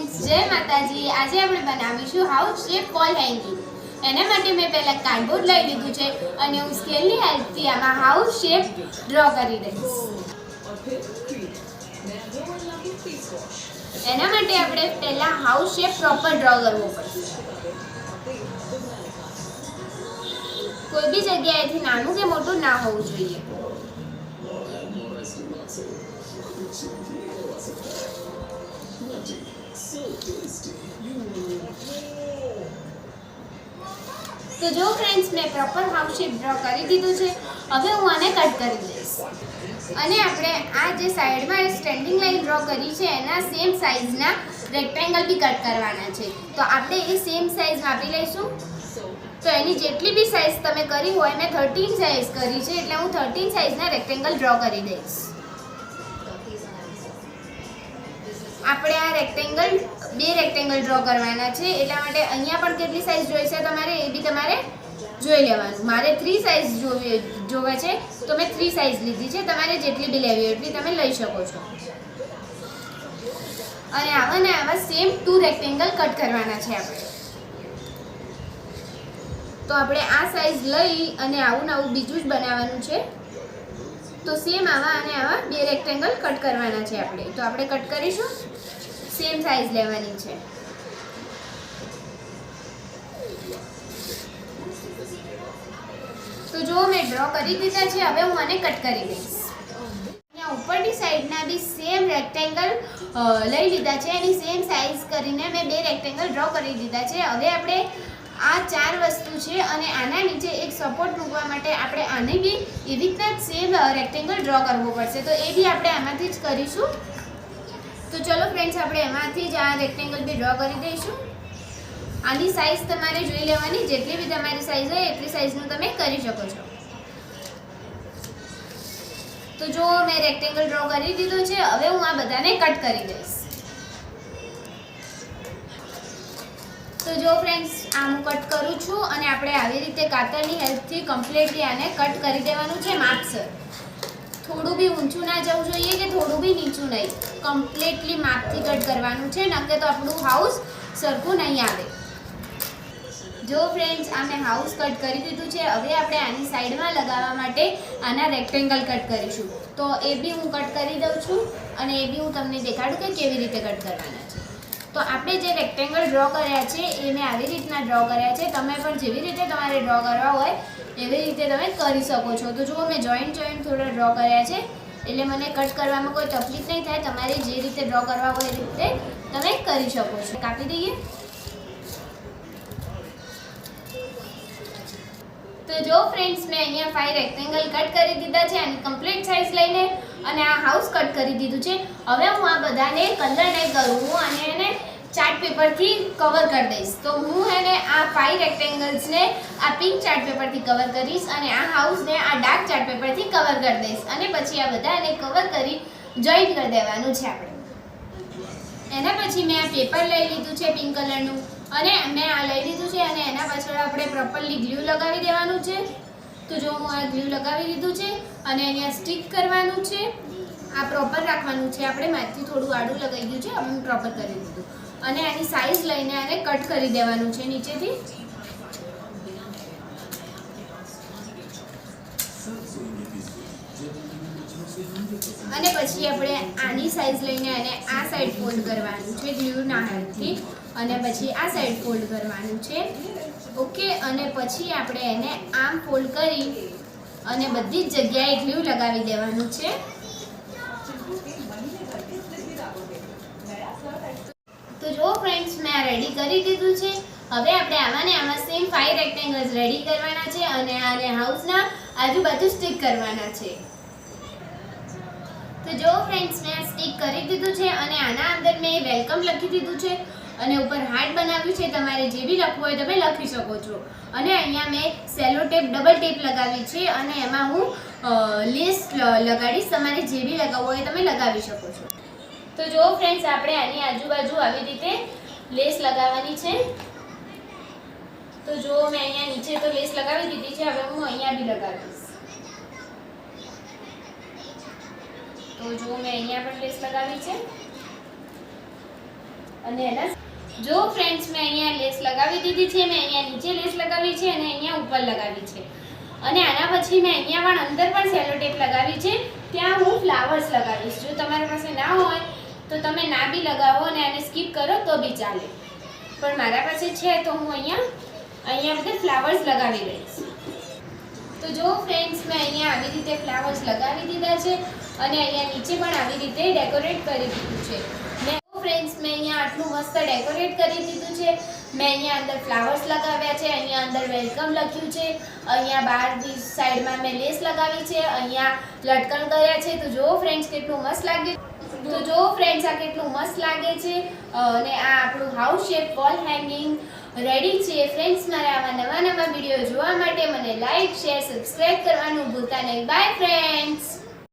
Friends, જય માતાજી। આજે આપણે બનાવીશું હાઉસ શેપ વોલ હેંગિંગ। એના માટે મેં પહેલા કાર્ડબોર્ડ લઈ લીધું છે અને હું સ્કેલની હેલ્પથી આમાં હાઉસ શેપ ડ્રો કરી દઈશ। એના માટે આપણે પહેલા હાઉસ શેપ પ્રોપર ડ્રો કરવો પડશે। કોઈ બી જગ્યાએથી નાનું કે મોટું ના હોવું જોઈએ। तो जो फ्रेंड्स मैं प्रॉपर हाउस शेप ड्रॉ કરી દીધું છે। હવે હું આને કટ કરી દઈશ અને આપણે આ જે સાઈડમાં સ્ટેન્ડિંગ લાઈન ડ્રો કરી છે એના સેમ સાઈઝના રેક્ટેંગલ બી કટ કરવાના છે। તો આપણે એ સેમ સાઈઝ માપી લઈશું। તો એની જેટલી બી સાઈઝ તમે કરી હોય, મેં 13 સાઈઝ કરી છે એટલે હું 13 સાઈઝના રેક્ટેંગલ ડ્રો કરી દઈશ। આપણે આ રેક્ટેંગલ બે રેક્ટેંગલ ડ્રો કરવાના છે એટલા માટે અહીંયા પણ કેટલી સાઈઝ જોઈશે તમારે એ બી તમારે જોઈ લેવાનું। મારે 3 સાઈઝ જોવે છે તો મેં 3 સાઈઝ લીધી છે। તમારે જેટલી બી લેવી હોય એટલી તમે લઈ શકો છો। અને આવા ને આવા સેમ 2 રેક્ટેંગલ કટ કરવાના છે આપણે। તો આપણે આ સાઈઝ લઈ અને આવું ને આવું બીજું જ બનાવવાનું છે। તો સેમ આવા અને આવા બે રેક્ટેંગલ કટ કરવાના છે આપણે। તો આપણે કટ કરીશું, સેમ સાઈઝ લેવાની છે। તો જો મેં ડ્રો કરી દીધા છે, હવે હું આને કટ કરી દઈશ। અહીંયા ઉપરની સાઈડના બી સેમ રેક્ટેંગલ લઈ લીધા છે, એની સેમ સાઈઝ કરીને મેં બે રેક્ટેંગલ ડ્રો કરી દીધા છે। હવે આપણે આ 4 વસ્તુ છે અને આના નીચે એક સપોર્ટ મૂકવા માટે આપણે આને બી એવી રીતના સેમ રેક્ટેંગલ ડ્રો કરવો પડશે। તો એ બી આપણે આમાંથી જ કરીશું। તો ચલો ફ્રેન્ડ્સ, આપણે એમાંથી જ આ રેક્ટેંગલ બી ડ્રો કરી દઈશું। આની સાઈઝ તમારે જોઈ લેવાની, જેટલી બી તમારી સાઈઝ હોય એટલી સાઈઝનું તમે કરી શકો છો। તો જો મેં રેક્ટેંગલ ડ્રો કરી દીધું છે, હવે હું આ બધાને કટ કરી દઈશ। તો જો ફ્રેન્ડ્સ, આ હું કટ કરું છું અને આપણે આવી રીતે કાતરની હેલ્પથી કમ્પ્લીટલી આને કટ કરી દેવાનું છે માપસર। થોડું બી ઊંચું ના જવું જોઈએ કે થોડું બી નીચું નહીં, કમ્પ્લીટલી માપથી કટ કરવાનું છે, નકર તો આપણું હાઉસ સરખું નહીં આવે। જો ફ્રેન્ડ્સ, આ મેં હાઉસ કટ કરી દીધું છે। હવે આપણે આની સાઈડમાં લગાવવા માટે આના રેક્ટેંગલ કટ કરીશું। તો એ બી હું કટ કરી દઉં છું અને એ બી હું તમને દેખાડું કે કેવી રીતે કટ કરવાના છે। તો આપણે જે રેક્ટેંગલ ડ્રો કર્યા છે એ મેં આવી રીતના ડ્રો કર્યા છે। તમે પણ જેવી રીતે તમારે ડ્રો કરવા હોય એવી રીતે તમે કરી શકો છો। તો જુઓ, મેં જોઈન્ટ થોડા ડ્રો કર્યા છે એટલે મને કટ કરવામાં કોઈ તકલીફ નહીં થાય। તમારે જે રીતે ડ્રો કરવા હોય એ રીતે તમે કરી શકો છો। કાપી દઈએ। તો જો ફ્રેન્ડ્સ, મેં અહીંયા 5 રેક્ટેંગલ કટ કરી દીધા છે અને કમ્પ્લીટ સાઈઝ લઈને અને આ હાઉસ કટ કરી દીધું છે। હવે હું આ બધાને કલર નહીં કરું, હું આને એને ચાર્ટ પેપરથી કવર કરી દઈશ। તો હું એને આ 5 રેક્ટેંગલ્સને આ પિંક ચાર્ટ પેપરથી કવર કરીશ અને આ હાઉસને આ ડાર્ક ચાર્ટ પેપરથી કવર કરી દઈશ અને પછી આ બધાને કવર કરી જોઈન્ટ કરી દેવાનું છે આપણે। એના પછી મેં આ પેપર લઈ લીધું છે પિંક કલરનું અને મેં આ લઈ લીધું છે અને એના પાછળ આપણે પ્રોપરલી ગ્લુ લગાવી દેવાનું છે। તો જો હું આ ગ્લુ લગાવી દીધું છે અને અહીંયા સ્ટિક કરવાનું છે। આ પ્રોપર રાખવાનું છે આપણે, માથથી થોડું આડું લગાવી દીધું છે, હવે હું પ્રોપર કરી દીધું અને આની સાઈઝ લઈને આને કટ કરી દેવાનું છે નીચેથી। અને પછી આપણે આની સાઈઝ લઈને આને આ સાઈડ ફોલ્ડ કરવાનું છે ગ્લુના હેલ્પથી અને પછી આ સાઈડ ફોલ્ડ કરવાનું છે। ઓકે, અને પછી આપણે એને આમ ફોલ્ડ કરી અને બધી જ જગ્યાએ ગ્લુ લગાવી દેવાનું છે। તો જો ફ્રેન્ડ્સ, મેં આ રેડી કરી દીધું છે। હવે આપણે આમાં સેમ 5 રેક્ટેંગલ્સ રેડી કરવાના છે અને આને હાઉસના આજુબાજુ સ્ટિક કરવાના છે। તો જો ફ્રેન્ડ્સ, મેં આ સ્ટિક કરી દીધું છે અને આના અંદર મેં વેલકમ લખી દીધું છે અને ઉપર હાર્ટ બનાવ્યું છે। તમારે જે બી લખવું હોય તમે લખી શકો છો। અને અહીંયા મેં સેલો ટેપ, ડબલ ટેપ લગાવી છે અને એમાં હું લેસ લગાડીશ। તમારે જે બી લગાવવું હોય તમે લગાવી શકો છો। તો જો ફ્રેન્ડ્સ, આપણે આની આજુબાજુ આવી રીતે લેસ લગાવવાની છે। તો જો મેં અહીંયા નીચે તો લેસ લગાવી દીધી છે, હવે હું અહીંયા બી લગાવીશ। તો જો મેં અહીંયા પણ લેસ લગાવી છે અને એના જો ફ્રેન્ડ્સ મેં અહીંયા લેસ લગાવી દીધી છે, મેં અહીંયા નીચે લેસ લગાવી છે અને અહીંયા ઉપર લગાવી છે. અને આના પછી મેં અહીંયા પણ અંદર પણ સેલો ટેપ લગાવી છે. ત્યાં હું ફ્લાવર્સ લગાવીશ. જો તમારી પાસે ના હોય તો તમે ના બી લગાવો અને આને સ્કીપ કરો તો બી ચાલે, પણ મારા પાસે છે તો હું અહીંયા બધે ફ્લાવર્સ લગાવી દઈશ. તો જો ફ્રેન્ડ્સ મેં અહીંયા આવી રીતે ફ્લાવર્સ લગાવી દીધા છે અને અહીંયા નીચે પણ આવી રીતે ડેકોરેટ કરી દીધું છે. ફ્રેન્ડ્સ મેં અહીંયા આટલું મસ્ત ડેકોરેટ કરી દીધું છે. મેં અહીંયા અંદર ફ્લાવર્સ લગાવ્યા છે, અહીંયા અંદર વેલકમ લખ્યું છે, અહીંયા બહારની સાઈડમાં મેં લેસ લગાવી છે, અહીંયા લટકણ કર્યા છે. તો જો ફ્રેન્ડ્સ કેટલું મસ્ત લાગે, તો જો ફ્રેન્ડ્સ આ કેટલું મસ્ત લાગે છે. અને આ આપણું house shape wall hanging ready છે. ફ્રેન્ડ્સ મારા આવા નવા વિડીયો જોવા માટે મને લાઈક, શેર, સબસ્ક્રાઈબ કરવાનું ભૂલતા નહીં. By friends.